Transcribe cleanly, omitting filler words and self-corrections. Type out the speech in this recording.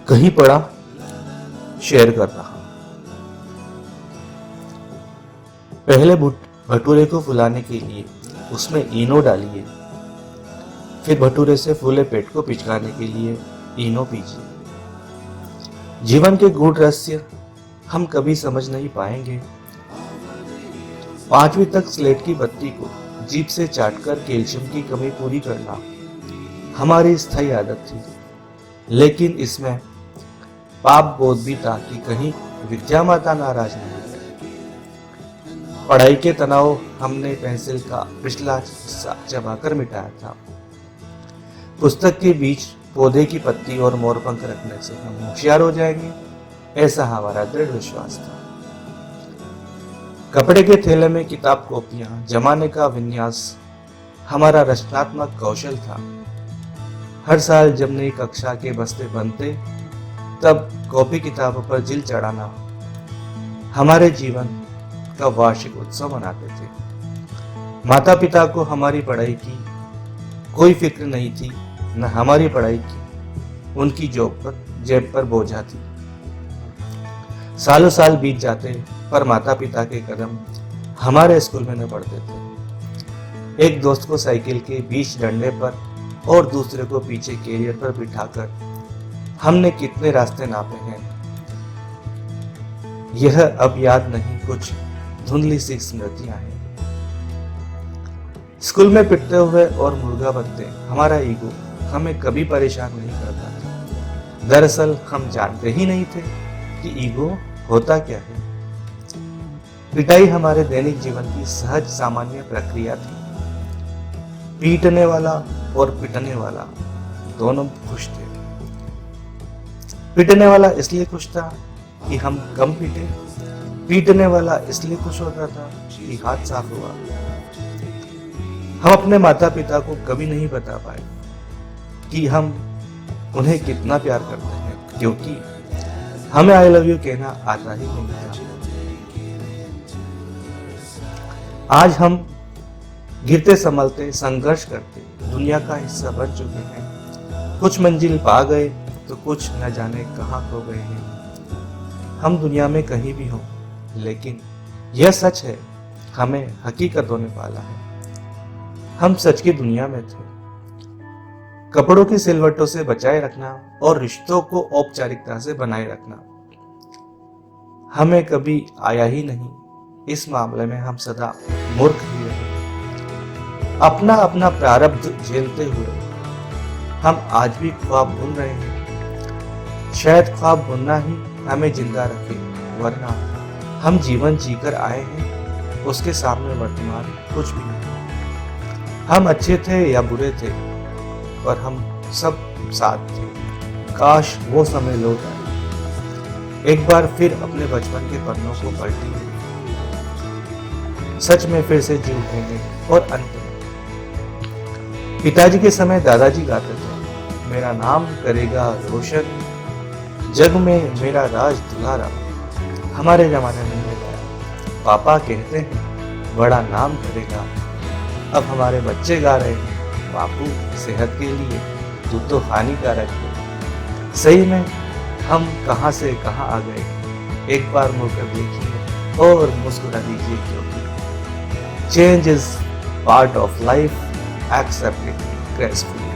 कहीं पड़ा शेयर कर रहा। पहले भटूरे को फुलाने के लिए उसमें इनो डालिए, फिर भटूरे से फूले पेट को पिचकाने के लिए इनो पीजिए। जीवन के गूढ़ रहस्य हम कभी समझ नहीं पाएंगे। 5वीं तक स्लेट की बत्ती को जीभ से चाटकर कैल्शियम की कमी पूरी करना हमारी स्थायी आदत थी, लेकिन इसमें पाप बोध भी था कि कहीं विद्या माता नाराज नहीं है। पढ़ाई के तनाव हमने पेंसिल का पिछला हिस्सा चबाकर मिटाया था। पुस्तक के बीच पौधे की पत्ती और मोरपंख रखने से हम होशियार हो जाएंगे, ऐसा हमारा दृढ़ विश्वास था। कपड़े के थैले में किताब कॉपियां जमाने का विन्यास हमारा रचनात्मक कौशल था। हर साल जब नई कक्षा के बस्ते बनते, तब कॉपी किताबों पर जिल चढ़ाना हमारे जीवन का वार्षिक उत्सव मनाते थे। माता पिता को हमारी पढ़ाई की कोई फिक्र नहीं थी, न हमारी पढ़ाई की उनकी जेब पर बोझा थी। सालों साल बीत जाते, पर माता पिता के कदम हमारे स्कूल में न पड़ते थे। एक दोस्त को साइकिल के बीच डंडे पर और दूसरे को पीछे कैरियर पर बिठाकर हमने कितने रास्ते नापे हैं, यह अब याद नहीं, कुछ धुंधली सी स्मृतियां हैं। स्कूल में पिटते हुए और मुर्गा बनते हमारा ईगो हमें कभी परेशान नहीं करता था। दरअसल हम जानते ही नहीं थे कि ईगो होता क्या है। पिटाई हमारे दैनिक जीवन की सहज सामान्य प्रक्रिया थी। पीटने वाला और पिटने वाला दोनों खुश थे। पिटने वाला इसलिए खुश था कि हम कम पीटे, पीटने वाला इसलिए खुश होता था कि हाथ साफ हुआ। हम अपने माता पिता को कभी नहीं बता पाए कि हम उन्हें कितना प्यार करते हैं, क्योंकि हमें आई लव यू कहना आता ही नहीं था। आज हम गिरते संभलते संघर्ष करते दुनिया का हिस्सा बन चुके हैं। कुछ मंजिल पा गए तो कुछ न जाने कहां खो गए हैं। हम दुनिया में कहीं भी हों, लेकिन यह सच है, हमें हकीकतों ने पाला है। हम सच की दुनिया में थे। कपड़ों की सिलवटों से बचाए रखना और रिश्तों को औपचारिकता से बनाए रखना हमें कभी आया ही नहीं। इस मामले में हम सदा मूर्ख ही रहे। अपना अपना प्रारब्ध झेलते हुए हम आज भी ख्वाब बुन रहे हैं। शायद ख्वाब बुनना ही हमें जिंदा रखे, वरना हम जीवन जीकर आए हैं, उसके सामने वर्तमान कुछ भी नहीं। हम अच्छे थे या बुरे थे, पर हम सब साथ थे। काश वो समय लौट आए। एक बार फिर अपने बचपन के पन्नों को पलटिए, सच में फिर से जी उठेंगे। और अंत में पिताजी के समय दादाजी गाते थे, मेरा नाम करेगा रोशन, जग में मेरा राज दुलारा। हमारे जमाने में नहीं, पापा कहते हैं बड़ा नाम करेगा। अब हमारे बच्चे गा रहे हैं, बापू सेहत के लिए तू तो हानिकारक है। सही में हम कहां से कहां आ गए। एक बार मुड़कर देखिए और मुस्कुरा दीजिए, क्योंकि change is part of life, accept it gracefully.